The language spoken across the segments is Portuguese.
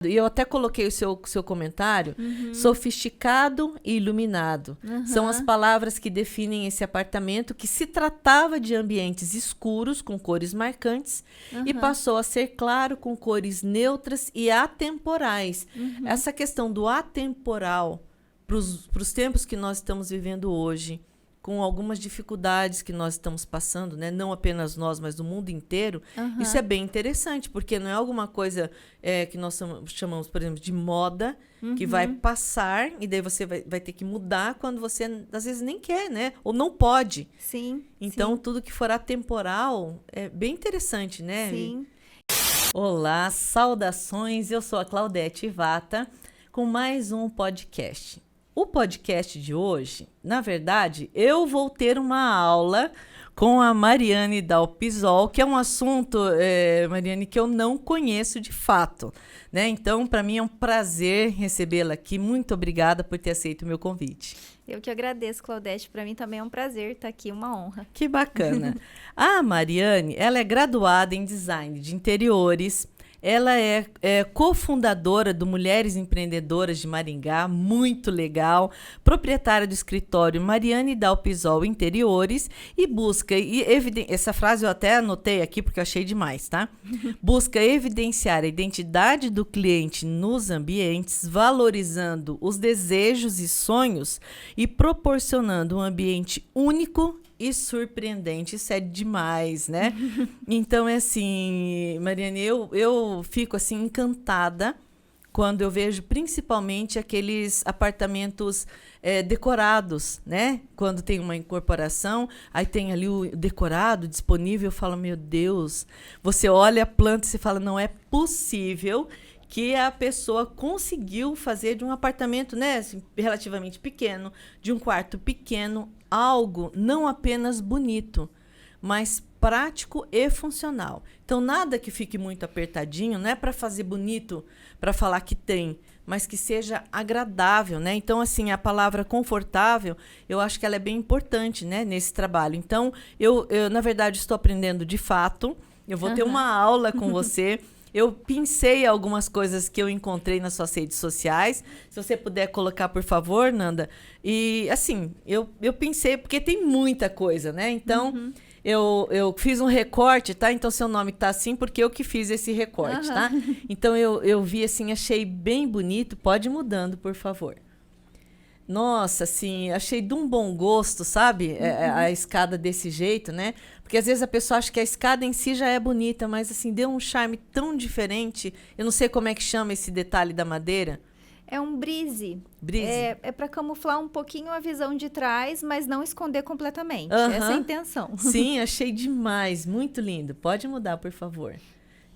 E eu até coloquei o seu comentário, sofisticado e iluminado. São as palavras que definem esse apartamento que se tratava de ambientes escuros, com cores marcantes, e passou a ser claro, com cores neutras e atemporais. Essa questão do atemporal, para os tempos que nós estamos vivendo hoje, com algumas dificuldades que nós estamos passando, né? Não apenas nós, mas o mundo inteiro, isso é bem interessante, porque não é alguma coisa que nós chamamos, por exemplo, de moda, que vai passar, e daí você vai ter que mudar quando você, às vezes, nem quer, né? Ou não pode. Sim. Então, sim. tudo que for atemporal é bem interessante, né? Sim. Olá, saudações, eu sou a Claudete Vata, com mais um podcast. O podcast de hoje, na verdade, eu vou ter uma aula com a Mariane Dalpisol, que é um assunto, Mariane, que eu não conheço de fato, né? Então, para mim é um prazer recebê-la aqui. Muito obrigada por ter aceito o meu convite. Eu que agradeço, Claudete. Para mim também é um prazer estar aqui, uma honra. Que bacana. A Mariane, ela é graduada em Design de Interiores. Ela é cofundadora do Mulheres Empreendedoras de Maringá, muito legal, proprietária do escritório Mariane Dalpisol Interiores e busca, essa frase eu até anotei aqui porque eu achei demais, tá? Busca evidenciar a identidade do cliente nos ambientes, valorizando os desejos e sonhos e proporcionando um ambiente único e surpreendente. Isso é demais, né? Então, é assim, Mariane, eu fico assim encantada quando eu vejo principalmente aqueles apartamentos decorados, né? Quando tem uma incorporação, aí tem ali o decorado disponível, eu falo, meu Deus, você olha a planta e você fala, não é possível que a pessoa conseguiu fazer de um apartamento, né, assim, relativamente pequeno, de um quarto pequeno, algo não apenas bonito, mas prático e funcional. Então, nada que fique muito apertadinho, não é para fazer bonito, para falar que tem, mas que seja agradável, né? Então, assim, a palavra confortável, eu acho que ela é bem importante, né, nesse trabalho. Então, eu na verdade, estou aprendendo de fato. Eu vou ter uma aula com você. Eu pincei algumas coisas que eu encontrei nas suas redes sociais. Se você puder colocar, por favor, Nanda. E, assim, eu pincei, porque tem muita coisa, né? Então, eu fiz um recorte, tá? Então, seu nome tá assim porque eu que fiz esse recorte, tá? Então, eu vi assim, achei bem bonito. Pode ir mudando, por favor. Nossa, assim, achei de um bom gosto, sabe? A escada desse jeito, né? Porque às vezes a pessoa acha que a escada em si já é bonita, mas assim, deu um charme tão diferente. Eu não sei como é que chama esse detalhe da madeira. É um brise. Brise? É para camuflar um pouquinho a visão de trás, mas não esconder completamente. Essa é a intenção. Sim, achei demais. Muito lindo. Pode mudar, por favor.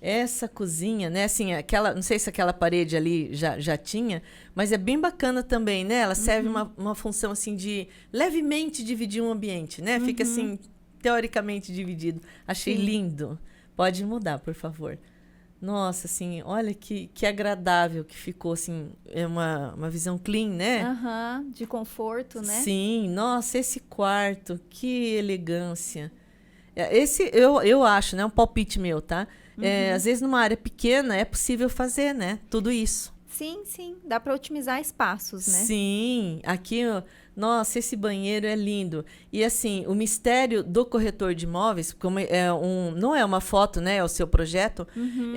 Essa cozinha, né? Assim, não sei se aquela parede ali já tinha, mas é bem bacana também, né? Ela serve uma função assim de levemente dividir um ambiente, né? Fica assim, teoricamente dividido. Achei lindo. Pode mudar, por favor. Nossa, assim, olha que agradável que ficou, assim, é uma visão clean, né? De conforto, né? Sim, nossa, esse quarto, que elegância. Esse, eu acho, né? Um palpite meu, tá? Às vezes, numa área pequena, é possível fazer, né? Tudo isso. Sim, sim. Dá para otimizar espaços, né? Sim. Aqui, nossa, esse banheiro é lindo. E, assim, o mistério do corretor de imóveis, como não é uma foto, né? É o seu projeto,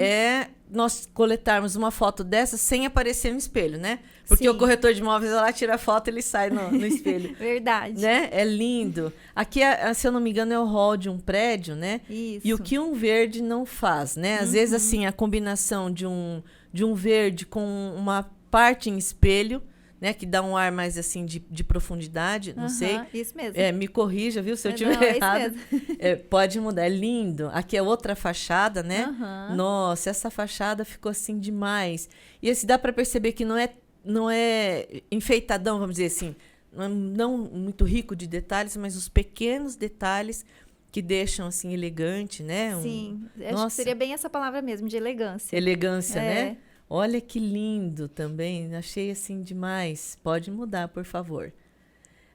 é nós coletarmos uma foto dessa sem aparecer no espelho, né? Porque Sim. o corretor de imóveis, lá tira a foto e ele sai no espelho. Verdade. Né? É lindo. Aqui, se eu não me engano, é o hall de um prédio, né? Isso. E o que um verde não faz, né? Às vezes, assim, a combinação de um verde com uma parte em espelho, né? Que dá um ar mais, assim, de profundidade, não sei. Isso mesmo. Me corrija, viu? Se eu estiver Não, é errado. isso mesmo. Pode mudar. É lindo. Aqui é outra fachada, né? Nossa, essa fachada ficou, assim, demais. E, assim, dá para perceber que não é enfeitadão, vamos dizer assim. Não muito rico de detalhes, mas os pequenos detalhes que deixam, assim, elegante, né? Sim, acho que seria bem essa palavra mesmo, de elegância. Elegância, né? Olha que lindo também, achei, assim, demais. Pode mudar, por favor.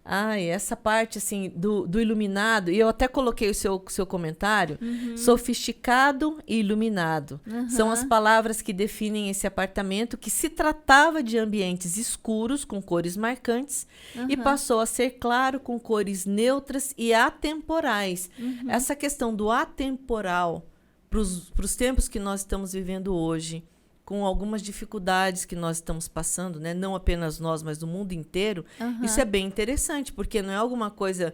Ai, essa parte, assim, do iluminado, e eu até coloquei o seu comentário, sofisticado e iluminado. São as palavras que definem esse apartamento, que se tratava de ambientes escuros, com cores marcantes, e passou a ser claro, com cores neutras e atemporais. Essa questão do atemporal, para os tempos que nós estamos vivendo hoje, com algumas dificuldades que nós estamos passando, né? Não apenas nós, mas o mundo inteiro, isso é bem interessante, porque não é alguma coisa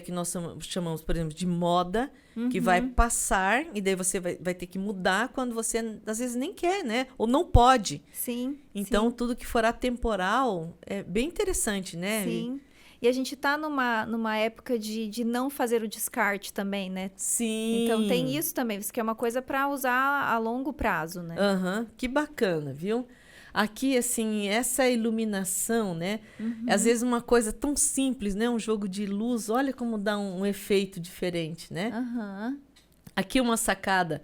que nós chamamos, por exemplo, de moda, que vai passar, e daí você vai ter que mudar quando você, às vezes, nem quer, né? Ou não pode. Sim. Então, tudo que for atemporal é bem interessante, né? Sim. E a gente está numa época de não fazer o descarte também, né? Sim. Então tem isso também, isso que é uma coisa para usar a longo prazo, né? Que bacana, viu? Aqui, assim, essa iluminação, né? Às vezes uma coisa tão simples, né? Um jogo de luz, olha como dá um efeito diferente, né? Aqui uma sacada,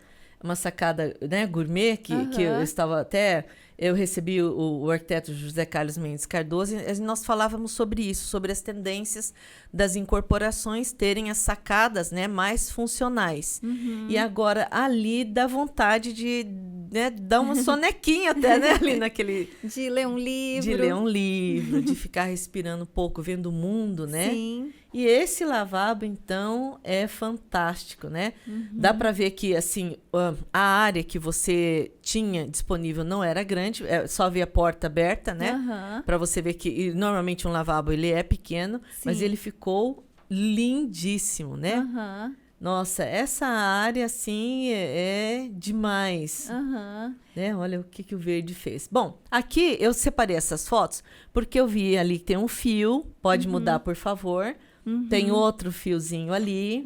né, gourmet, que eu estava até... Eu recebi o arquiteto José Carlos Mendes Cardoso e nós falávamos sobre isso, sobre as tendências das incorporações terem as sacadas, né, mais funcionais. E agora, ali, dá vontade de, né, dar uma sonequinha até, né, ali naquele... De ler um livro. De ler um livro, de ficar respirando um pouco, vendo o mundo, né? Sim. E esse lavabo, então, é fantástico, né? Dá para ver que, assim, a área que você tinha disponível não era grande, só havia a porta aberta, né? Para você ver que, normalmente, um lavabo, ele é pequeno, mas ele ficou lindíssimo, né? Nossa, essa área, assim, é demais. Né? Olha o que o verde fez. Bom, aqui eu separei essas fotos porque eu vi ali que tem um fio, pode mudar, por favor. Tem outro fiozinho ali.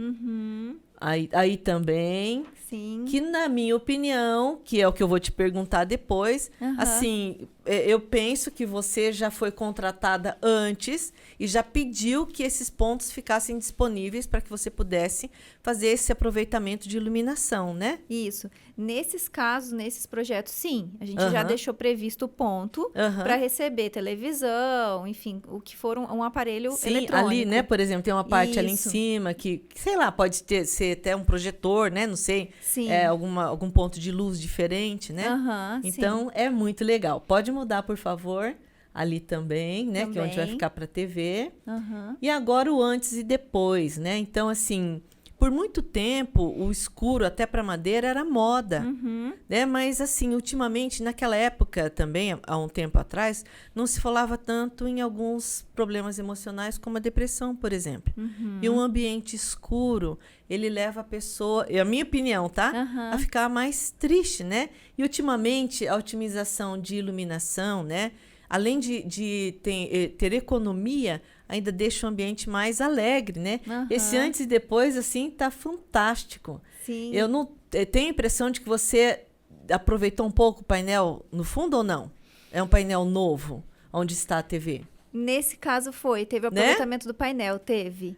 Aí também. Sim. Que, na minha opinião, que é o que eu vou te perguntar depois, assim, eu penso que você já foi contratada antes e já pediu que esses pontos ficassem disponíveis para que você pudesse fazer esse aproveitamento de iluminação, né? Isso. Nesses casos, nesses projetos, sim. A gente já deixou previsto o ponto para receber televisão, enfim, o que for um aparelho eletrônico. Ali, né, por exemplo, tem uma parte ali em cima que, sei lá, pode ser até um projetor, né? Não sei. Sim. Algum ponto de luz diferente, né? Então, é muito legal. Pode mudar, por favor. Ali também, né? Que é onde vai ficar para a TV. E agora o antes e depois, né? Então, assim, por muito tempo, o escuro, até para madeira, era moda. Né? Mas, assim, ultimamente, naquela época também, há um tempo atrás, não se falava tanto em alguns problemas emocionais, como a depressão, por exemplo. E um ambiente escuro, ele leva a pessoa, é a minha opinião, tá? A ficar mais triste, né? E, ultimamente, a otimização de iluminação, né? Além de ter economia, ainda deixa o ambiente mais alegre, né? Esse antes e depois, assim, tá fantástico. Sim. Eu não tenho a impressão de que você aproveitou um pouco o painel no fundo ou não? É um painel novo, onde está a TV? Nesse caso teve o aproveitamento do painel, teve.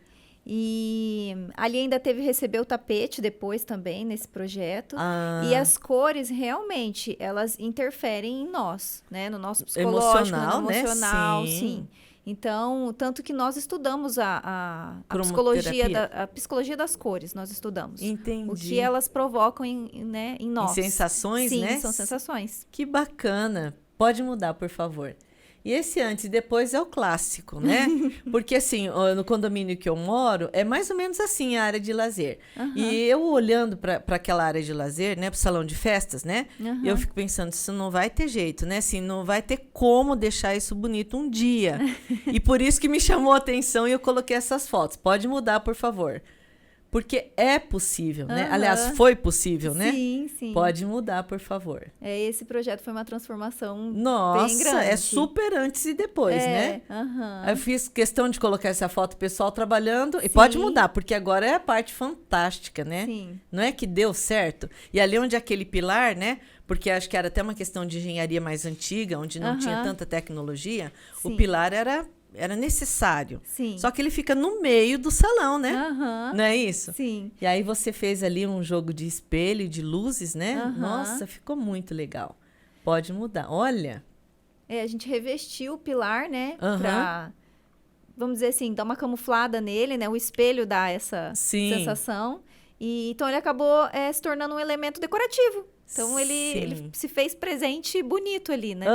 E ali ainda receber o tapete depois também, nesse projeto. E as cores, realmente, elas interferem em nós, né? No nosso psicológico, no emocional, né? Sim. Então, tanto que nós estudamos a psicologia das cores, nós estudamos. Entendi. O que elas provocam em nós. Em sensações, Sim, né? São sensações. Que bacana. Pode mudar, por favor. E esse antes e depois é o clássico, né? Porque, assim, no condomínio que eu moro, é mais ou menos assim a área de lazer. E eu olhando para aquela área de lazer, né? Para o salão de festas, né? Eu fico pensando, isso não vai ter jeito, né? Assim, não vai ter como deixar isso bonito um dia. E por isso que me chamou a atenção e eu coloquei essas fotos. Pode mudar, por favor. Porque é possível, né? Aliás, foi possível, né? Sim, sim. Pode mudar, por favor. Esse projeto foi uma transformação bem grande. Nossa, é super antes e depois, né? Aí eu fiz questão de colocar essa foto pessoal trabalhando. E pode mudar, porque agora é a parte fantástica, né? Sim. Não é que deu certo? E ali onde aquele pilar, né? Porque acho que era até uma questão de engenharia mais antiga, onde não tinha tanta tecnologia. Sim. O pilar era necessário. Sim. Só que ele fica no meio do salão, né? Não é isso? Sim. E aí você fez ali um jogo de espelho, de luzes, né? Nossa, ficou muito legal. Pode mudar. Olha. A gente revestiu o pilar, né? vamos dizer assim, dá uma camuflada nele, né? O espelho dá essa sensação. E, então, ele acabou se tornando um elemento decorativo. Então, ele se fez presente bonito ali, né?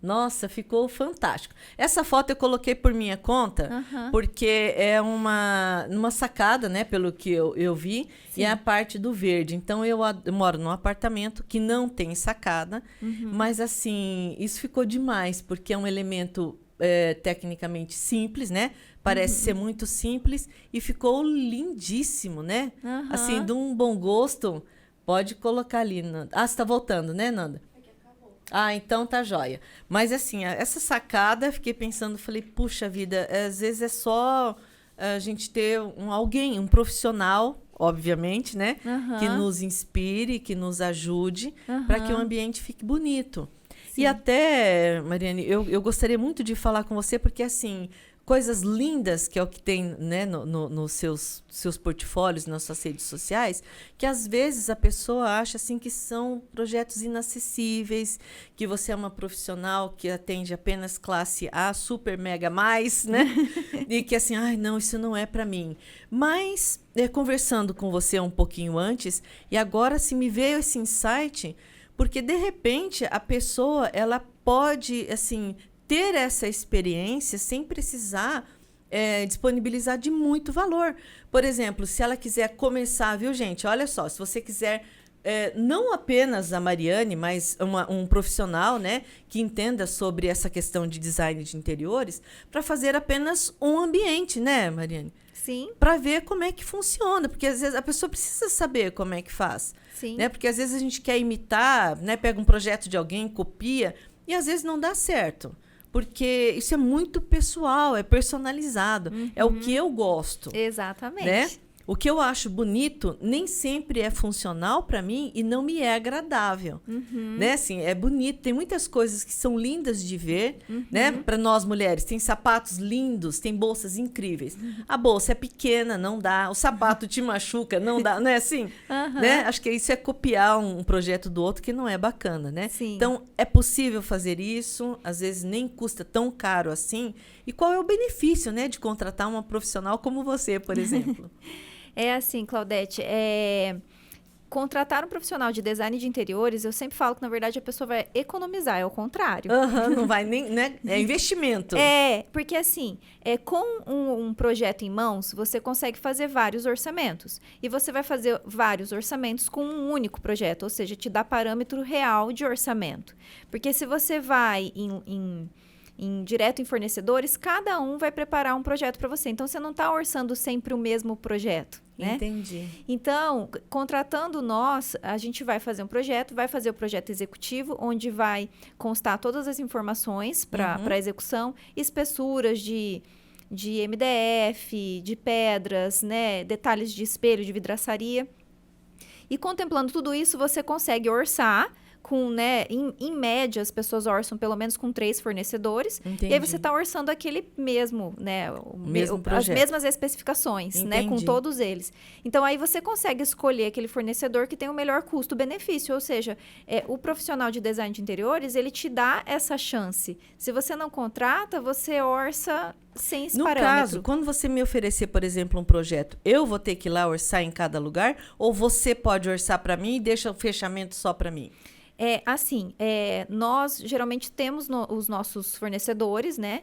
Nossa, ficou fantástico. Essa foto eu coloquei por minha conta, porque é numa sacada, né? Pelo que eu vi, e é a parte do verde. Então, eu moro num apartamento que não tem sacada, mas, assim, isso ficou demais, porque é um elemento tecnicamente simples, né? Parece ser muito simples e ficou lindíssimo, né? Assim, de um bom gosto. Pode colocar ali, Nanda. Ah, você tá voltando, né, Nanda? Ah, então tá jóia. Mas assim, essa sacada, fiquei pensando, falei, puxa vida, às vezes é só a gente ter alguém, um profissional, obviamente, né? Que nos inspire, que nos ajude, para que o ambiente fique bonito. Sim. E até, Mariane, eu gostaria muito de falar com você, porque assim, coisas lindas, que é o que tem, né, nos seus portfólios, nas suas redes sociais, que às vezes a pessoa acha assim, que são projetos inacessíveis, que você é uma profissional que atende apenas classe A, super mega mais, né? E que assim, ai, não, isso não é para mim. Mas, conversando com você um pouquinho antes, e agora se me veio esse insight, porque de repente a pessoa, ela pode, assim, ter essa experiência sem precisar disponibilizar de muito valor. Por exemplo, se ela quiser começar, viu, gente? Olha só, se você quiser, não apenas a Mariane, mas um profissional, né, que entenda sobre essa questão de design de interiores, para fazer apenas um ambiente, né, Mariane? Sim. Para ver como é que funciona, porque às vezes a pessoa precisa saber como é que faz. Sim. Né? Porque às vezes a gente quer imitar, né, pega um projeto de alguém, copia, e às vezes não dá certo. Porque isso é muito pessoal, é personalizado. É o que eu gosto. Exatamente. Né? O que eu acho bonito nem sempre é funcional para mim e não me é agradável. Né? Assim, é bonito. Tem muitas coisas que são lindas de ver, né? Para nós mulheres. Tem sapatos lindos, tem bolsas incríveis. A bolsa é pequena, não dá. O sapato te machuca, não dá. Não é assim? Né? Acho que isso é copiar um projeto do outro que não é bacana, né? Sim. Então, é possível fazer isso. Às vezes nem custa tão caro assim. E qual é o benefício, né, de contratar uma profissional como você, por exemplo? É assim, Claudete, contratar um profissional de design de interiores, eu sempre falo que, na verdade, a pessoa vai economizar, é o contrário. Não vai nem, né? É investimento. Porque assim, com um projeto em mãos, você consegue fazer vários orçamentos. E você vai fazer vários orçamentos com um único projeto, ou seja, te dá parâmetro real de orçamento. Porque se você vai direto em fornecedores, cada um vai preparar um projeto para você. Então, você não está orçando sempre o mesmo projeto, né? Entendi. Então, contratando nós, a gente vai fazer um projeto, vai fazer o projeto executivo, onde vai constar todas as informações para a execução, espessuras de MDF, de pedras, né? Detalhes de espelho, de vidraçaria. E contemplando tudo isso, você consegue orçar com, né, em média, as pessoas orçam pelo menos com 3 fornecedores. Entendi. E aí você está orçando aquele mesmo, né, as mesmas especificações, Entendi. né, com todos eles. Então, aí você consegue escolher aquele fornecedor que tem o melhor custo-benefício. Ou seja, o profissional de design de interiores, ele te dá essa chance. Se você não contrata, você orça sem esse parâmetro. No caso, quando você me oferecer, por exemplo, um projeto, eu vou ter que ir lá orçar em cada lugar? Ou você pode orçar para mim e deixa o fechamento só para mim? Nós geralmente temos os nossos fornecedores, né?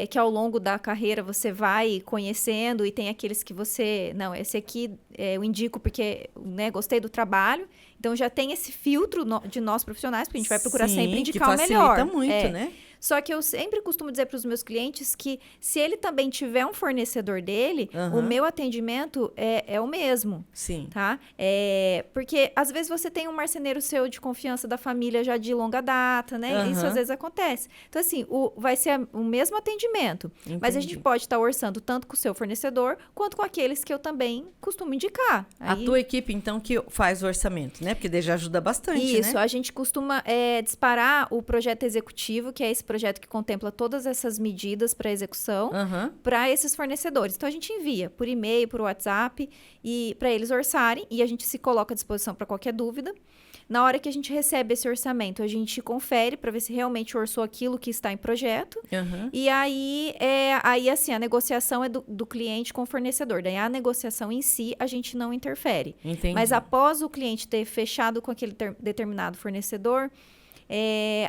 Que ao longo da carreira você vai conhecendo e tem aqueles que você... Não, esse aqui eu indico porque, né, gostei do trabalho. Então, já tem esse filtro de nós profissionais, porque a gente vai procurar sempre indicar o melhor. Facilita muito, né? Só que eu sempre costumo dizer para os meus clientes que se ele também tiver um fornecedor dele, o meu atendimento é o mesmo. Sim. Tá? Porque às vezes você tem um marceneiro seu de confiança da família já de longa data, né? Isso às vezes acontece. Então, assim, vai ser o mesmo atendimento. Entendi. Mas a gente pode estar orçando tanto com o seu fornecedor, quanto com aqueles que eu também costumo indicar. A tua equipe, então, que faz o orçamento, né? Porque daí já ajuda bastante, Isso, né? A gente costuma disparar o projeto executivo, que é esse projeto que contempla todas essas medidas para execução, para esses fornecedores. Então, a gente envia por e-mail, por WhatsApp, e para eles orçarem, e a gente se coloca à disposição para qualquer dúvida. Na hora que a gente recebe esse orçamento, a gente confere para ver se realmente orçou aquilo que está em projeto. E aí, assim, a negociação é do cliente com o fornecedor. Daí, a negociação em si, a gente não interfere. Entendi. Mas após o cliente ter fechado com aquele determinado fornecedor,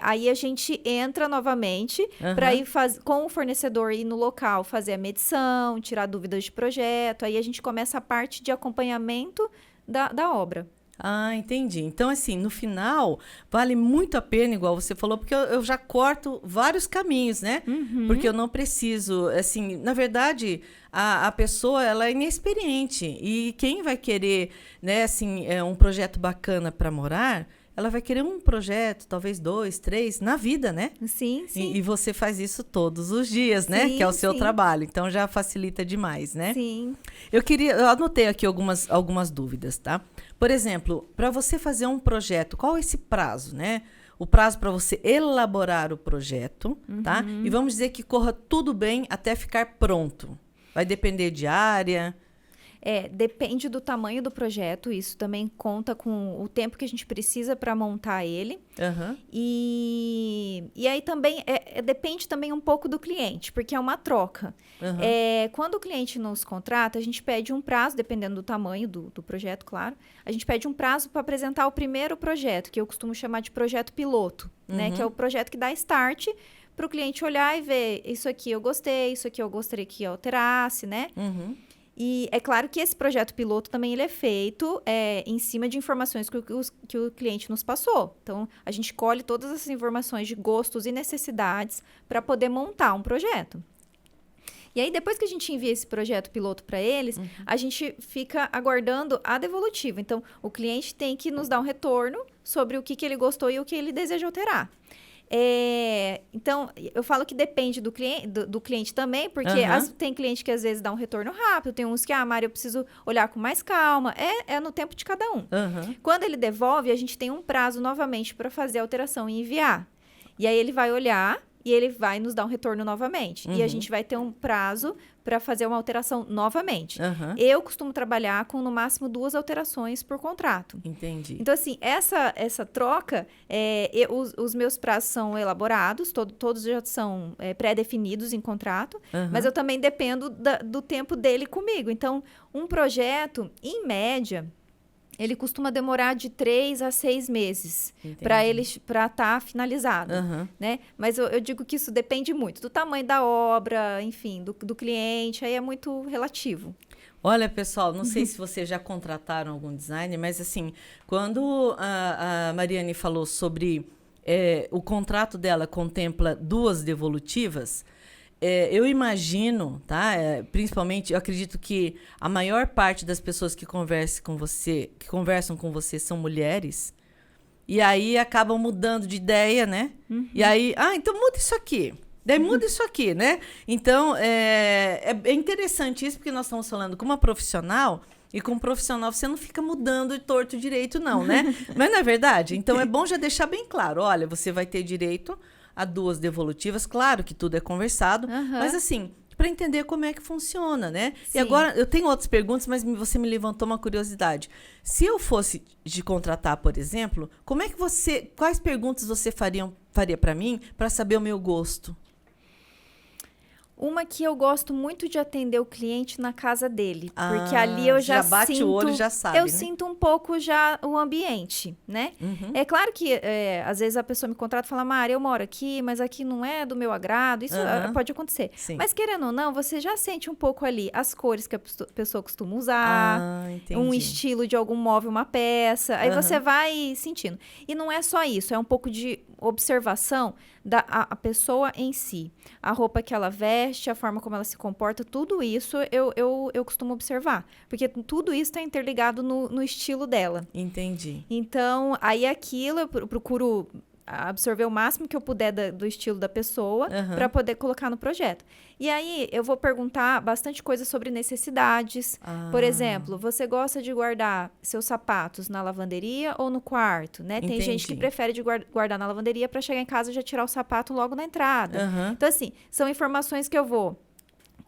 aí a gente entra novamente para ir com o fornecedor ir no local, fazer a medição, tirar dúvidas de projeto. Aí a gente começa a parte de acompanhamento da obra. Ah, entendi. Então, assim, no final, vale muito a pena, igual você falou, porque eu já corto vários caminhos, né? Porque eu não preciso, assim, na verdade, a pessoa, ela é inexperiente. E quem vai querer, né, assim, um projeto bacana para morar, ela vai querer um projeto, talvez 2, 3, na vida, né? Sim, sim. E você faz isso todos os dias, né? Sim, que é o seu sim. trabalho. Então, já facilita demais, né? Sim. Eu anotei aqui algumas dúvidas, tá? Por exemplo, para você fazer um projeto, qual é esse prazo, né? O prazo para você elaborar o projeto, tá? E vamos dizer que corra tudo bem até ficar pronto. Vai depender de área... Depende do tamanho do projeto, isso também conta com o tempo que a gente precisa para montar ele. E aí também depende também um pouco do cliente, porque é uma troca. Quando o cliente nos contrata, a gente pede um prazo, dependendo do tamanho do projeto, claro. A gente pede um prazo para apresentar o primeiro projeto, que eu costumo chamar de projeto piloto, né? Que é o projeto que dá start para o cliente olhar e ver, isso aqui eu gostei, isso aqui eu gostaria que alterasse, né? E é claro que esse projeto piloto também ele é feito em cima de informações que o cliente nos passou. Então, a gente colhe todas essas informações de gostos e necessidades para poder montar um projeto. E aí, depois que a gente envia esse projeto piloto para eles, a gente fica aguardando a devolutiva. Então, o cliente tem que nos dar um retorno sobre o que ele gostou e o que ele deseja alterar. Então, eu falo que depende do cliente também, porque tem cliente que às vezes dá um retorno rápido, tem uns que, Mari, eu preciso olhar com mais calma. É no tempo de cada um. Quando ele devolve, a gente tem um prazo novamente para fazer a alteração e enviar. E aí ele vai olhar e ele vai nos dar um retorno novamente. E a gente vai ter um prazo para fazer uma alteração novamente. Eu costumo trabalhar com, no máximo, 2 alterações por contrato. Entendi. Então, assim, essa troca, os meus prazos são elaborados, todos já são pré-definidos em contrato, mas eu também dependo do tempo dele comigo. Então, um projeto, em média... ele costuma demorar de 3 a 6 meses para estar finalizado, né? Mas eu digo que isso depende muito do tamanho da obra, enfim, do cliente, aí é muito relativo. Olha, pessoal, não sei se vocês já contrataram algum designer, mas assim, quando a Mariane falou sobre o contrato dela contempla 2 devolutivas, eu imagino, tá? Principalmente, eu acredito que a maior parte das pessoas que conversam com você são mulheres. E aí acabam mudando de ideia, né? E aí, então muda isso aqui. Daí muda isso aqui, né? Então, é interessante isso, porque nós estamos falando com uma profissional, e com um profissional você não fica mudando de torto direito, não, né? Mas não é verdade? Então, é bom já deixar bem claro. Olha, você vai ter direito a 2 devolutivas, claro que tudo é conversado, mas assim, para entender como é que funciona, né? Sim. E agora, eu tenho outras perguntas, mas você me levantou uma curiosidade. Se eu fosse te contratar, por exemplo, quais perguntas você faria para mim para saber o meu gosto? Uma que eu gosto muito de atender o cliente na casa dele. Porque ali eu já bate sinto... o olho, já sabe, eu né? sinto um pouco já o ambiente, né? É claro que, às vezes, a pessoa me contrata e fala, Mari, eu moro aqui, mas aqui não é do meu agrado. Isso pode acontecer. Sim. Mas, querendo ou não, você já sente um pouco ali as cores que a pessoa costuma usar, um estilo de algum móvel, uma peça. Aí você vai sentindo. E não é só isso, é um pouco de observação a pessoa em si. A roupa que ela veste, a forma como ela se comporta, tudo isso eu costumo observar. Porque tudo isso está interligado no estilo dela. Entendi. Então, aí aquilo eu procuro absorver o máximo que eu puder do estilo da pessoa para poder colocar no projeto. E aí, eu vou perguntar bastante coisa sobre necessidades. Por exemplo, você gosta de guardar seus sapatos na lavanderia ou no quarto, né? Tem gente que prefere de guardar na lavanderia para chegar em casa e já tirar o sapato logo na entrada. Então, assim, são informações que eu vou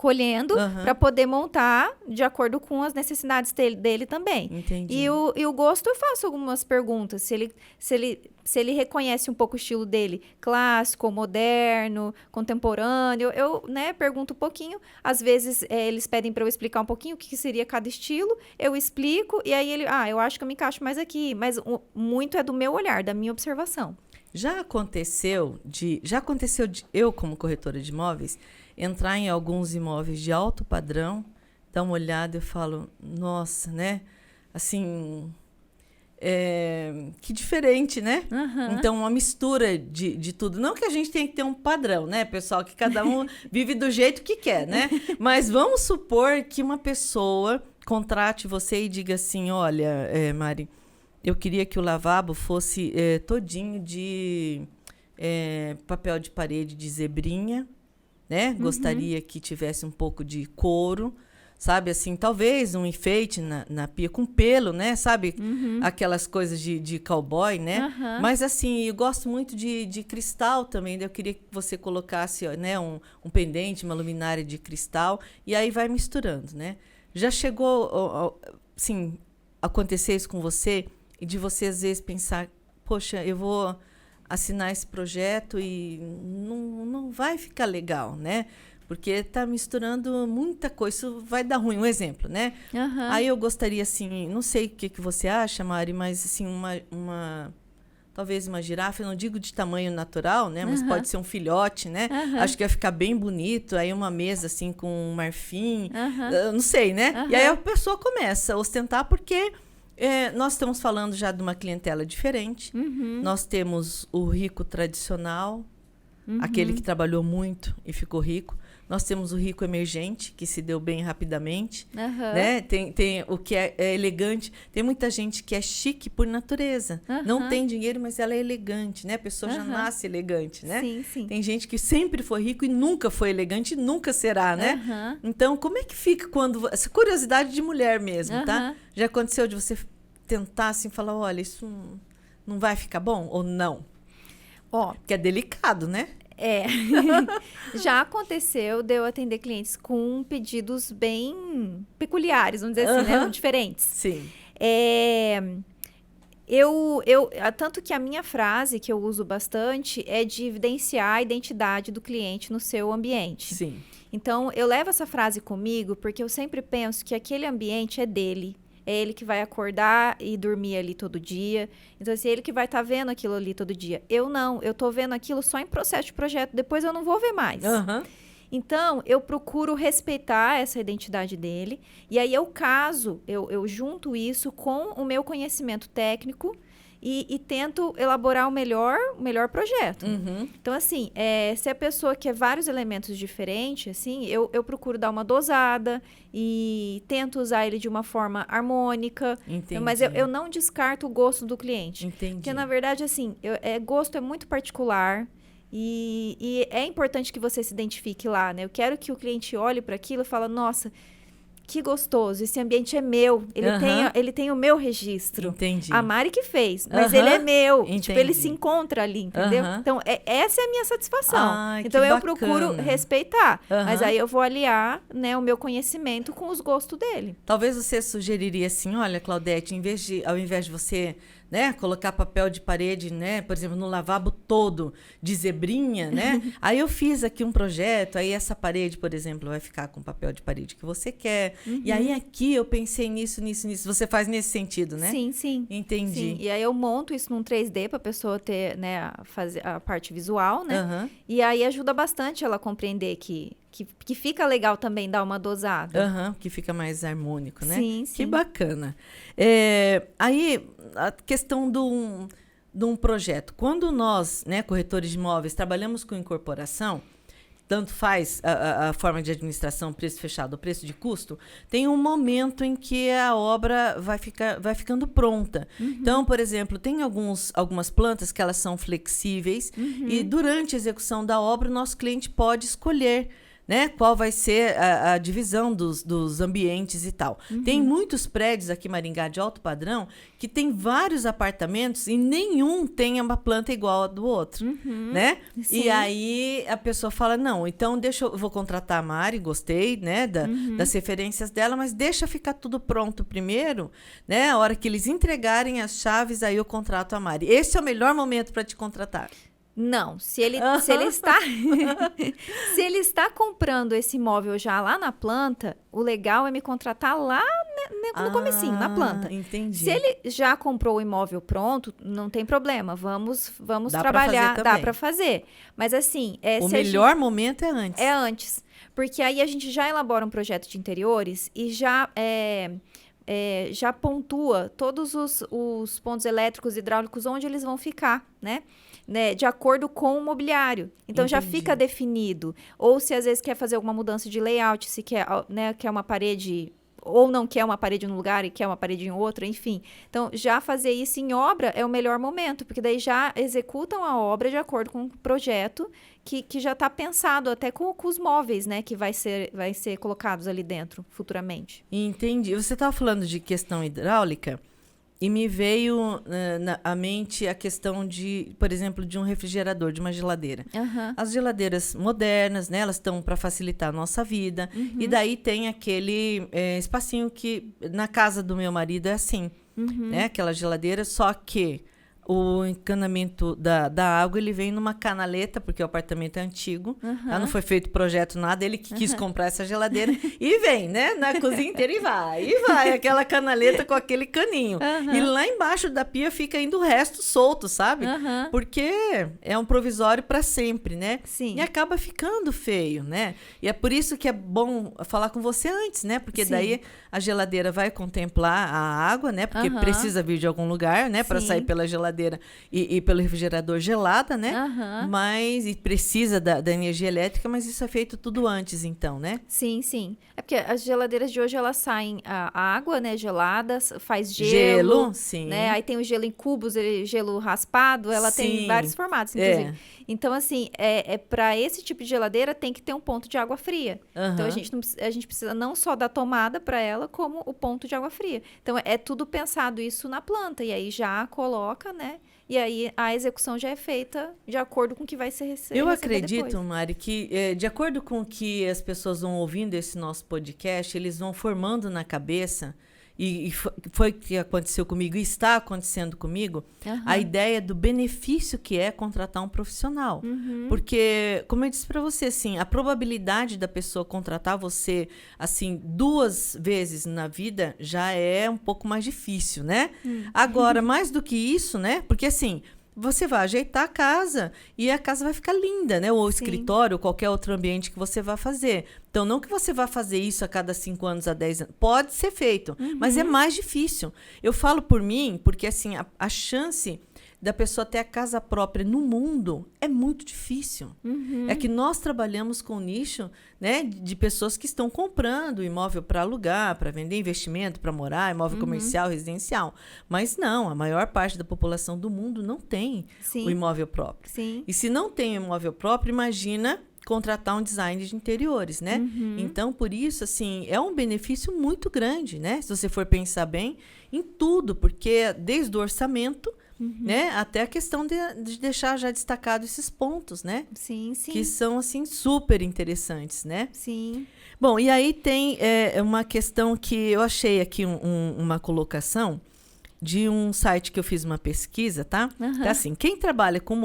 colhendo para poder montar de acordo com as necessidades dele também. Entendi. E o gosto, eu faço algumas perguntas. Se ele reconhece um pouco o estilo dele, clássico, moderno, contemporâneo, eu né, pergunto um pouquinho. Às vezes, eles pedem para eu explicar um pouquinho o que seria cada estilo. Eu explico e aí ele... eu acho que eu me encaixo mais aqui. Mas muito é do meu olhar, da minha observação. Já aconteceu de eu, como corretora de imóveis, entrar em alguns imóveis de alto padrão, dar uma olhada e eu falo, nossa, né? Assim, que diferente, né? Então, uma mistura de tudo. Não que a gente tenha que ter um padrão, né, pessoal? Que cada um vive do jeito que quer, né? Mas vamos supor que uma pessoa contrate você e diga assim, olha, Mari, eu queria que o lavabo fosse todinho de papel de parede de zebrinha, né? Gostaria que tivesse um pouco de couro, sabe? Assim, talvez um enfeite na pia com pelo, né? Sabe? Aquelas coisas de cowboy, né? Mas, assim, eu gosto muito de cristal também. Eu queria que você colocasse, né? Um pendente, uma luminária de cristal. E aí vai misturando, né? Já chegou, assim, acontecer isso com você? E de você, às vezes, pensar, poxa, eu vou assinar esse projeto e não vai ficar legal, né? Porque está misturando muita coisa, isso vai dar ruim. Um exemplo, né? Aí eu gostaria, assim, não sei o que você acha, Mari, mas, assim, talvez uma girafa, eu não digo de tamanho natural, né? Mas pode ser um filhote, né? Acho que vai ficar bem bonito. Aí uma mesa, assim, com um marfim, não sei, né? E aí a pessoa começa a ostentar porque... nós estamos falando já de uma clientela diferente. Nós temos o rico tradicional, aquele que trabalhou muito e ficou rico. Nós temos o rico emergente, que se deu bem rapidamente. Né? Tem o que é elegante. Tem muita gente que é chique por natureza. Não tem dinheiro, mas ela é elegante, né? A pessoa já nasce elegante, né? Sim, sim. Tem gente que sempre foi rico e nunca foi elegante e nunca será, né? Então, como é que fica quando... Essa curiosidade de mulher mesmo, tá? Já aconteceu de você tentar, assim, falar, olha, isso não vai ficar bom ou não? Que é delicado, né? Já aconteceu de eu atender clientes com pedidos bem peculiares, vamos dizer assim, né? Diferentes. Sim. Tanto que a minha frase, que eu uso bastante, é de evidenciar a identidade do cliente no seu ambiente. Sim. Então, eu levo essa frase comigo porque eu sempre penso que aquele ambiente é dele. É ele que vai acordar e dormir ali todo dia. Então, assim, é ele que vai estar vendo aquilo ali todo dia. Eu não, eu estou vendo aquilo só em processo de projeto, depois eu não vou ver mais. Então, eu procuro respeitar essa identidade dele. E aí, eu junto isso com o meu conhecimento técnico e tento elaborar o melhor projeto. Então, assim, se a pessoa quer vários elementos diferentes, assim, eu procuro dar uma dosada e tento usar ele de uma forma harmônica. Entendi. Mas eu não descarto o gosto do cliente. Entendi. Porque, na verdade, assim, gosto é muito particular. E é importante que você se identifique lá, né? Eu quero que o cliente olhe para aquilo e fale, nossa, que gostoso, esse ambiente é meu, ele tem o meu registro. Entendi. A Mari que fez, mas ele é meu. Entendi. Tipo, ele se encontra ali, entendeu? Então, essa é a minha satisfação. Então, eu procuro respeitar. Mas aí eu vou aliar, né, o meu conhecimento com os gostos dele. Talvez você sugeriria assim, olha, Claudete, ao invés de você, né, colocar papel de parede, né, por exemplo, no lavabo todo de zebrinha, né? Aí eu fiz aqui um projeto, aí essa parede, por exemplo, vai ficar com o papel de parede que você quer. E aí aqui eu pensei nisso. Você faz nesse sentido, né? Sim, sim. Entendi. Sim. E aí eu monto isso num 3D para a pessoa ter, né, fazer a parte visual, né? E aí ajuda bastante ela a compreender que fica legal também dar uma dosada. Que fica mais harmônico, né? Sim, sim. Que bacana. Aí, a questão de um projeto. Quando nós, né, corretores de imóveis, trabalhamos com incorporação, tanto faz a forma de administração, preço fechado ou preço de custo, tem um momento em que a obra vai ficando pronta. Então, por exemplo, tem algumas plantas que elas são flexíveis e durante a execução da obra o nosso cliente pode escolher, né? Qual vai ser a divisão dos ambientes e tal. Tem muitos prédios aqui em Maringá de alto padrão que tem vários apartamentos e nenhum tem uma planta igual a do outro, né? Sim. E aí a pessoa fala, não, então eu vou contratar a Mari, gostei, né, das referências dela, mas deixa ficar tudo pronto primeiro, né? A hora que eles entregarem as chaves, aí eu contrato a Mari. Esse é o melhor momento para te contratar. Não, se ele está comprando esse imóvel já lá na planta, o legal é me contratar lá no comecinho, na planta. Entendi. Se ele já comprou o imóvel pronto, não tem problema, vamos Dá trabalhar, pra fazer dá também. para fazer. Mas assim, O melhor momento é antes. é antes, porque aí a gente já elabora um projeto de interiores e já pontua todos os pontos elétricos e hidráulicos onde eles vão ficar, né? De acordo com o mobiliário. Então, já Entendi. fica definido. Ou se às vezes quer fazer alguma mudança de layout, se quer, né, quer uma parede, ou não quer uma parede num lugar e quer uma parede em outro, enfim. Então, já fazer isso em obra é o melhor momento, porque daí já executam a obra de acordo com o projeto que já está pensado, até com os móveis, né, que vai ser colocados ali dentro futuramente. Entendi. Você estava falando de questão hidráulica e me veio à mente a questão de, por exemplo, de um refrigerador, de uma geladeira. As geladeiras modernas, né, elas estão para facilitar a nossa vida. E daí tem aquele espacinho que na casa do meu marido é assim, né, aquela geladeira, só que o encanamento da água, ele vem numa canaleta, porque o apartamento é antigo, tá? Não foi feito projeto, nada, ele que quis comprar essa geladeira, e vem, né, na cozinha inteira, e vai, aquela canaleta com aquele caninho. E lá embaixo da pia fica ainda o resto solto, sabe? Porque é um provisório para sempre, né? Sim. E acaba ficando feio, né? E é por isso que é bom falar com você antes, né? Porque daí a geladeira vai contemplar a água, né? Porque precisa vir de algum lugar, né? Para sair pela geladeira e pelo refrigerador gelada, né? Mas e precisa da energia elétrica, mas isso é feito tudo antes, então, né? Sim, sim. É porque as geladeiras de hoje, elas saem a água, né, gelada, faz Gelo, sim. né? Aí tem o gelo em cubos, gelo raspado, ela tem vários formatos, inclusive. Então, assim, para esse tipo de geladeira tem que ter um ponto de água fria. Então, a gente precisa não só da tomada para ela, como o ponto de água fria. Então, é tudo pensado isso na planta. E aí já coloca, né? E aí a execução já é feita de acordo com o que vai ser recebido. Eu acredito, Mari, que de acordo com o que as pessoas vão ouvindo esse nosso podcast, eles vão formando na cabeça, e foi o que aconteceu comigo e está acontecendo comigo, a ideia do benefício que é contratar um profissional. Porque, como eu disse para você, assim, a probabilidade da pessoa contratar você assim 2 vezes na vida já é um pouco mais difícil, né? Agora, mais do que isso, né? Porque assim, você vai ajeitar a casa e a casa vai ficar linda, né? Ou o escritório, ou qualquer outro ambiente que você vai fazer. Então, não que você vá fazer isso a cada 5 anos, a 10 anos. Pode ser feito, mas é mais difícil. Eu falo por mim, porque assim, a chance da pessoa ter a casa própria no mundo é muito difícil. É que nós trabalhamos com nicho, né, de pessoas que estão comprando imóvel para alugar, para vender, investimento, para morar, imóvel comercial, residencial. Mas não, a maior parte da população do mundo não tem o imóvel próprio. E se não tem o imóvel próprio, imagina contratar um design de interiores, né? Então, por isso, assim, é um benefício muito grande, né? Se você for pensar bem em tudo, porque desde o orçamento, né, até a questão de deixar já destacado esses pontos, né? Sim, sim. Que são, assim, super interessantes, né? Sim. Bom, e aí tem uma questão que eu achei aqui uma colocação de um site que eu fiz uma pesquisa, tá? Que é assim, quem trabalha com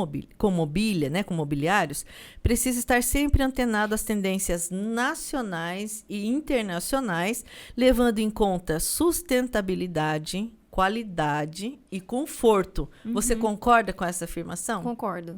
mobília, né, com mobiliários, precisa estar sempre antenado às tendências nacionais e internacionais, levando em conta sustentabilidade, qualidade e conforto. Você concorda com essa afirmação? Concordo.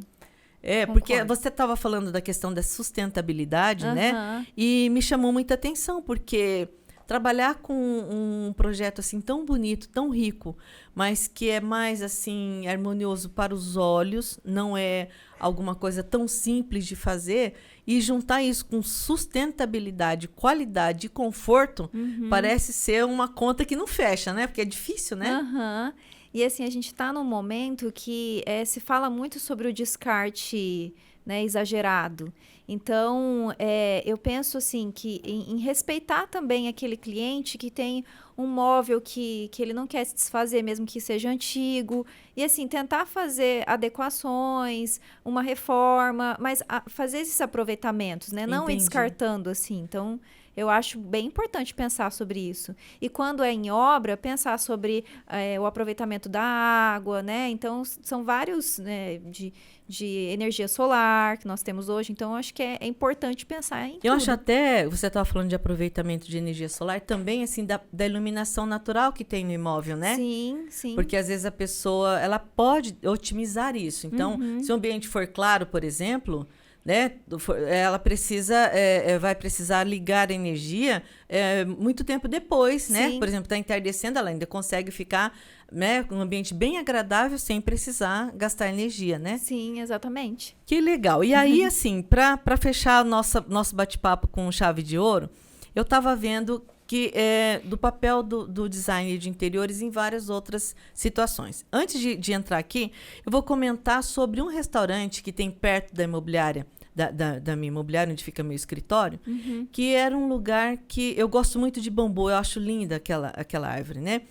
Porque você estava falando da questão da sustentabilidade, né? E me chamou muita atenção, porque trabalhar com um projeto assim tão bonito, tão rico, mas que é mais assim harmonioso para os olhos, não é alguma coisa tão simples de fazer, e juntar isso com sustentabilidade, qualidade e conforto, parece ser uma conta que não fecha, né? Porque é difícil, né? E assim, a gente está num momento que se fala muito sobre o descarte, né, exagerado. Então, eu penso assim, que em respeitar também aquele cliente que tem um móvel que ele não quer se desfazer, mesmo que seja antigo, e assim, tentar fazer adequações, uma reforma, mas fazer esses aproveitamentos, né? Não ir descartando, assim. Então, eu acho bem importante pensar sobre isso. E quando é em obra, pensar sobre o aproveitamento da água, né? Então, são vários, né, de energia solar que nós temos hoje. Então, eu acho que é importante pensar em tudo. Eu acho até, você estava falando de aproveitamento de energia solar, também, assim, da iluminação natural que tem no imóvel, né? Sim, sim. Porque, às vezes, a pessoa, ela pode otimizar isso. Então, se o ambiente for claro, por exemplo, né, ela vai precisar ligar a energia muito tempo depois, né? Por exemplo, está entardecendo, ela ainda consegue ficar, né, um ambiente bem agradável sem precisar gastar energia, né? Sim, exatamente. Que legal. E aí, assim, para fechar nosso bate-papo com chave de ouro, eu estava vendo que do papel do design de interiores em várias outras situações. Antes de entrar aqui, eu vou comentar sobre um restaurante que tem perto da imobiliária, da minha imobiliária, onde fica meu escritório, que era um lugar que eu gosto muito de bambu, eu acho linda aquela árvore, né?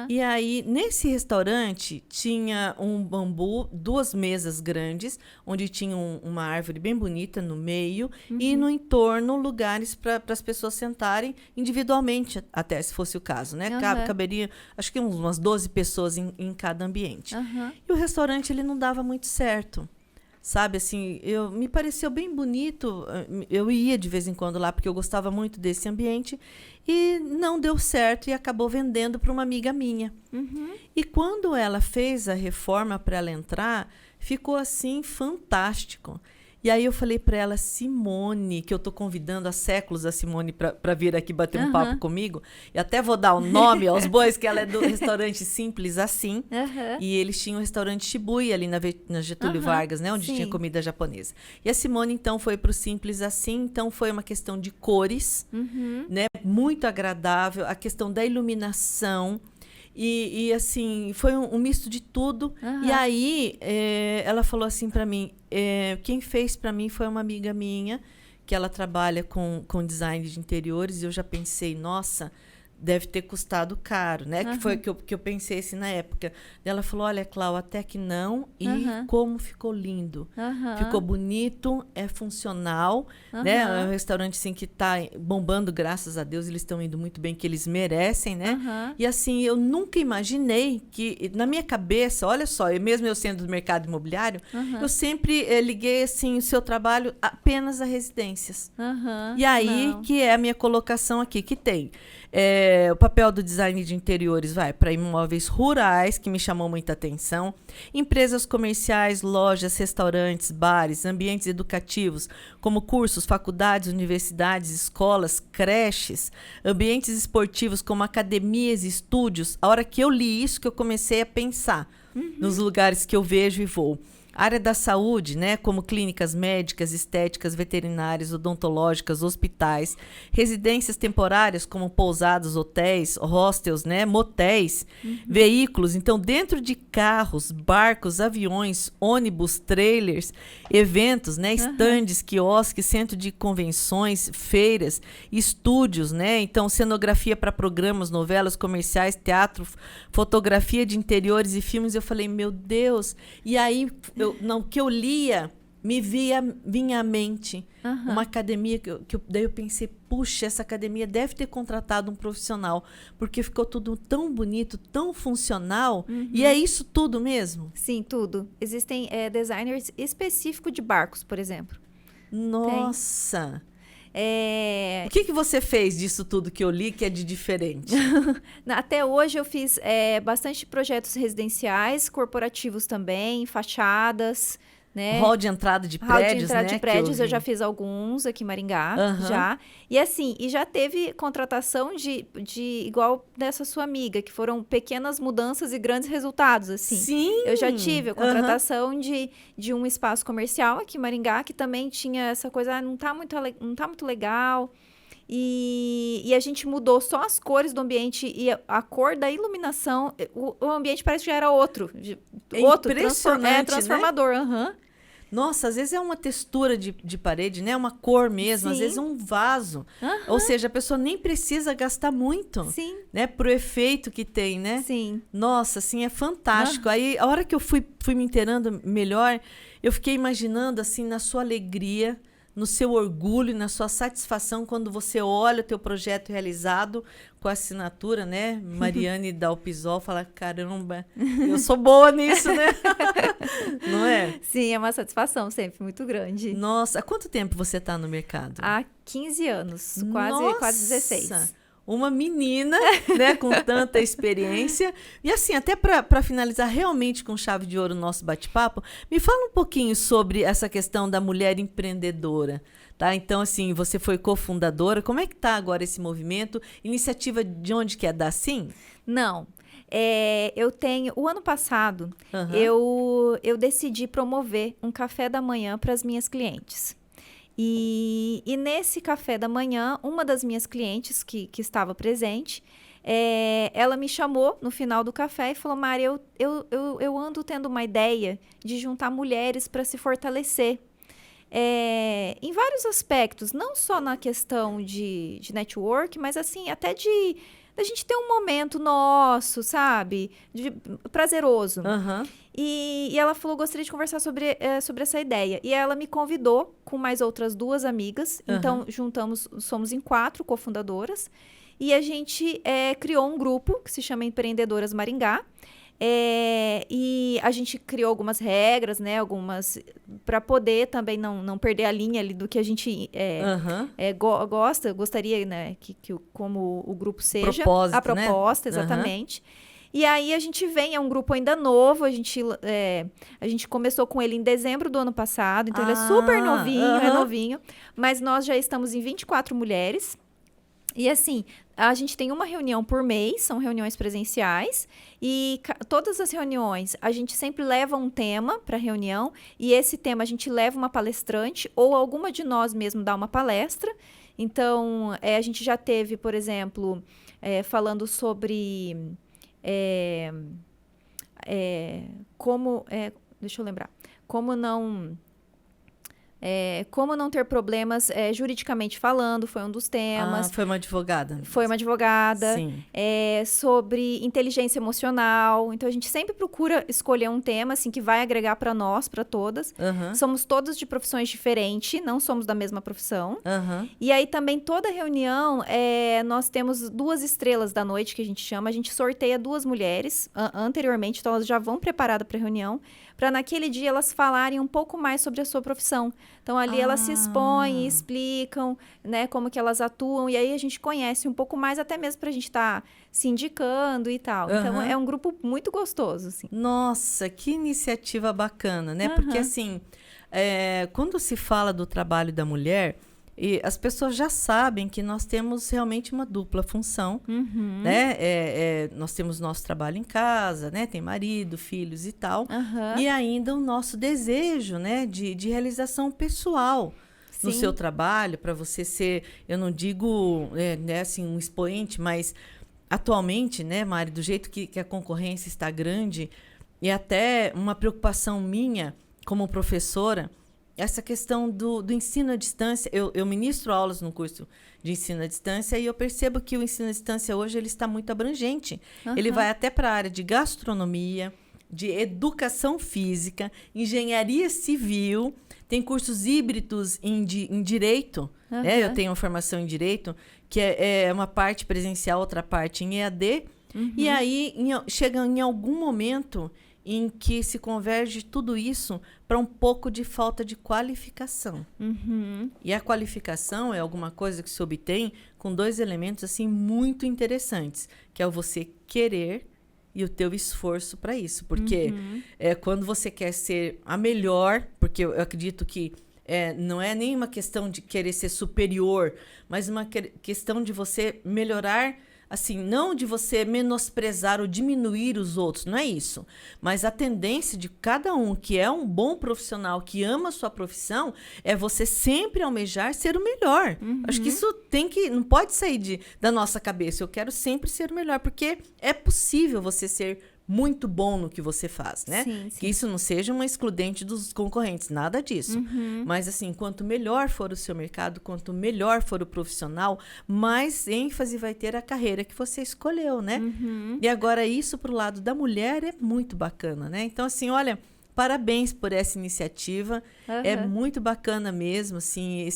E aí, nesse restaurante, tinha um bambu, 2 mesas grandes, onde tinha uma árvore bem bonita no meio, e no entorno, lugares para as pessoas sentarem individualmente, até se fosse o caso, né? Caberia, acho que umas 12 pessoas em cada ambiente. E o restaurante, ele não dava muito certo. Sabe, assim, me pareceu bem bonito. Eu ia de vez em quando lá, porque eu gostava muito desse ambiente. E não deu certo e acabou vendendo para uma amiga minha. E quando ela fez a reforma para ela entrar, ficou assim fantástico. E aí eu falei para ela, Simone, que eu estou convidando há séculos a Simone para vir aqui bater um papo comigo. E até vou dar o nome aos bois, que ela é do restaurante Simples Assim. E eles tinham um restaurante Shibuya ali na Getúlio Vargas, né? Onde tinha comida japonesa. E a Simone, então, foi para o Simples Assim. Então, foi uma questão de cores, né? Muito agradável. A questão da iluminação. E assim, foi um misto de tudo. E aí, ela falou assim para mim, quem fez para mim foi uma amiga minha, que ela trabalha com design de interiores, e eu já pensei, nossa, deve ter custado caro, né? Que foi que eu pensei assim na época. Ela falou, olha, Clau, até que não, e como ficou lindo. Ficou bonito, é funcional, né? É um restaurante assim que tá bombando, graças a Deus, eles estão indo muito bem, que eles merecem, né? E assim, eu nunca imaginei que, na minha cabeça, olha só, mesmo eu sendo do mercado imobiliário, eu sempre liguei assim o seu trabalho apenas a residências. E aí que é a minha colocação aqui, que tem o papel do design de interiores vai para imóveis rurais, que me chamou muita atenção, empresas comerciais, lojas, restaurantes, bares, ambientes educativos, como cursos, faculdades, universidades, escolas, creches, ambientes esportivos, como academias e estúdios. A hora que eu li isso, que eu comecei a pensar nos lugares que eu vejo e vou. Área da saúde, né, como clínicas médicas, estéticas, veterinárias, odontológicas, hospitais, residências temporárias como pousadas, hotéis, hostels, né, motéis, veículos. Então, dentro de carros, barcos, aviões, ônibus, trailers, eventos, né, estandes, quiosques, centro de convenções, feiras, estúdios, né, então cenografia para programas, novelas, comerciais, teatro, fotografia de interiores e filmes. Eu falei, meu Deus, e aí que eu lia, vinha à mente uma academia daí eu pensei, puxa, essa academia deve ter contratado um profissional, porque ficou tudo tão bonito, tão funcional. E é isso tudo mesmo? Sim, tudo. Existem designers específicos de barcos, por exemplo. Nossa! O que você fez disso tudo que eu li que é de diferente? Até hoje eu fiz bastante projetos residenciais, corporativos também, fachadas, né? Hall de entrada de prédios, Hall de entrada de prédios, eu já vi. fiz alguns aqui em Maringá, já. E assim, já teve contratação de igual dessa sua amiga, que foram pequenas mudanças e grandes resultados, assim. Sim! Eu já tive a contratação de um espaço comercial aqui em Maringá, que também tinha essa coisa, não tá muito legal. E a gente mudou só as cores do ambiente e a cor da iluminação. O ambiente parece que já era outro. Impressionante, né? Transformador, Nossa, às vezes é uma textura de parede, né? Uma cor mesmo, Sim. às vezes é um vaso. Ou seja, a pessoa nem precisa gastar muito, Sim. né? Pro efeito que tem, né? Sim. Nossa, assim, é fantástico. Aí, a hora que eu fui me inteirando melhor, eu fiquei imaginando, assim, na sua alegria, no seu orgulho, na sua satisfação quando você olha o teu projeto realizado com a assinatura, né? Mariane Dalpisol, fala, caramba, eu sou boa nisso, né? Não é? Sim, é uma satisfação sempre muito grande. Nossa, há quanto tempo você está no mercado? Há 15 anos, quase 16. Uma menina, né, com tanta experiência. E assim, até para finalizar realmente com chave de ouro o nosso bate-papo, me fala um pouquinho sobre essa questão da mulher empreendedora, tá? Então, assim, você foi cofundadora. Como é que tá agora esse movimento? Iniciativa de onde que é da Sim? Não. Eu tenho... O ano passado, eu decidi promover um café da manhã para as minhas clientes. E nesse café da manhã, uma das minhas clientes que estava presente, ela me chamou no final do café e falou, Mari, eu ando tendo uma ideia de juntar mulheres para se fortalecer. Em vários aspectos, não só na questão de network, mas assim, até da gente ter um momento nosso, sabe? Prazeroso. E ela falou, gostaria de conversar sobre essa ideia. E ela me convidou com mais outras 2 amigas. Então, somos em 4 cofundadoras. E a gente criou um grupo que se chama Empreendedoras Maringá. E a gente criou algumas regras, né? Para poder também não perder a linha ali do que a gente gostaria, né? Que como o grupo seja. A proposta, né? Exatamente. E aí a gente é um grupo ainda novo, a gente começou com ele em dezembro do ano passado, então ele é super novinho, é novinho, mas nós já estamos em 24 mulheres. E assim, a gente tem uma reunião por mês, são reuniões presenciais, e todas as reuniões a gente sempre leva um tema para a reunião, e esse tema a gente leva uma palestrante, ou alguma de nós mesmo dá uma palestra. Então, a gente já teve, por exemplo, falando sobre deixa eu lembrar, como não ter problemas juridicamente falando, foi um dos temas. Foi uma advogada. Foi uma advogada. Sim. Sobre inteligência emocional. Então, a gente sempre procura escolher um tema assim, que vai agregar para nós, para todas. Somos todas de profissões diferentes, não somos da mesma profissão. E aí, também, toda reunião, nós temos 2 estrelas da noite, que a gente chama. A gente sorteia 2 mulheres anteriormente, então elas já vão preparadas para a reunião, para naquele dia elas falarem um pouco mais sobre a sua profissão. Então, ali elas se expõem, explicam, né, como que elas atuam, e aí a gente conhece um pouco mais, até mesmo para a gente estar se indicando e tal. Então, é um grupo muito gostoso, assim. Nossa, que iniciativa bacana, né? Porque, assim, quando se fala do trabalho da mulher, as pessoas já sabem que nós temos realmente uma dupla função, né? Nós temos nosso trabalho em casa, né? Tem marido, filhos e tal. E ainda o nosso desejo, né? De realização pessoal no seu trabalho, para você ser, eu não digo assim, um expoente, mas atualmente, né, Mari, do jeito que a concorrência está grande, e até uma preocupação minha como professora, essa questão do ensino à distância. Eu ministro aulas no curso de ensino à distância e eu percebo que o ensino à distância hoje ele está muito abrangente. Ele vai até para a área de gastronomia, de educação física, engenharia civil, tem cursos híbridos em direito. Né? Eu tenho uma formação em direito, que é uma parte presencial, outra parte em EAD. E aí chega em algum momento em que se converge tudo isso para um pouco de falta de qualificação. E a qualificação é alguma coisa que se obtém com 2 elementos assim muito interessantes, que é o você querer e o teu esforço para isso. Porque quando você quer ser a melhor, porque eu acredito que não é nem uma questão de querer ser superior, mas uma questão de você melhorar, assim, não de você menosprezar ou diminuir os outros, não é isso. Mas a tendência de cada um que é um bom profissional, que ama a sua profissão, é você sempre almejar ser o melhor. Acho que isso não pode sair da nossa cabeça. Eu quero sempre ser o melhor, porque é possível você ser muito bom no que você faz, né? Sim. Que isso não seja uma excludente dos concorrentes, nada disso. Mas assim, quanto melhor for o seu mercado, quanto melhor for o profissional, mais ênfase vai ter a carreira que você escolheu, né? E agora isso pro lado da mulher é muito bacana, né? Então assim, olha, parabéns por essa iniciativa. É muito bacana mesmo, assim,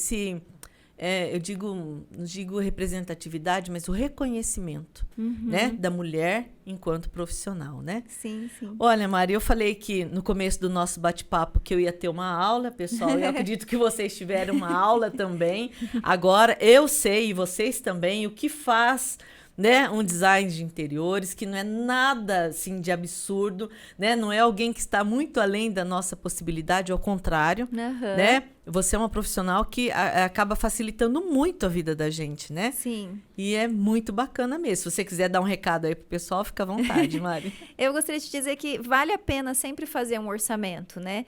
não digo representatividade, mas o reconhecimento, né, da mulher enquanto profissional, né? Sim. Olha, Mari, eu falei que no começo do nosso bate-papo que eu ia ter uma aula, pessoal, eu acredito que vocês tiveram uma aula também. Agora, eu sei, e vocês também, o que faz, né, um design de interiores, que não é nada assim de absurdo, né? Não é alguém que está muito além da nossa possibilidade, ao contrário, né? Você é uma profissional que acaba facilitando muito a vida da gente, né? Sim. E é muito bacana mesmo. Se você quiser dar um recado aí pro pessoal, fica à vontade, Mari. Eu gostaria de dizer que vale a pena sempre fazer um orçamento, né?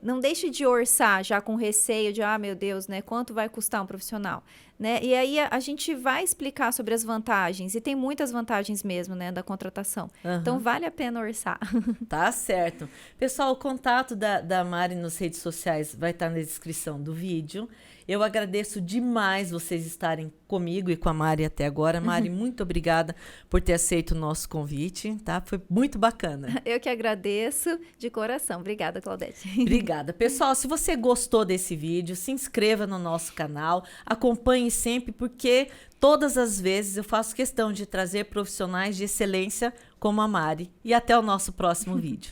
Não deixe de orçar já com receio de, meu Deus, né? Quanto vai custar um profissional? Né? E aí a gente vai explicar sobre as vantagens, e tem muitas vantagens mesmo, né, da contratação. Então vale a pena orçar. Tá certo. Pessoal, o contato da Mari nas redes sociais vai estar na descrição do vídeo. Eu agradeço demais vocês estarem comigo e com a Mari até agora. Mari, muito obrigada por ter aceito o nosso convite, tá? Foi muito bacana. Eu que agradeço de coração. Obrigada, Claudete. Obrigada. Pessoal, se você gostou desse vídeo, se inscreva no nosso canal, acompanhe sempre, porque todas as vezes eu faço questão de trazer profissionais de excelência como a Mari. E até o nosso próximo vídeo.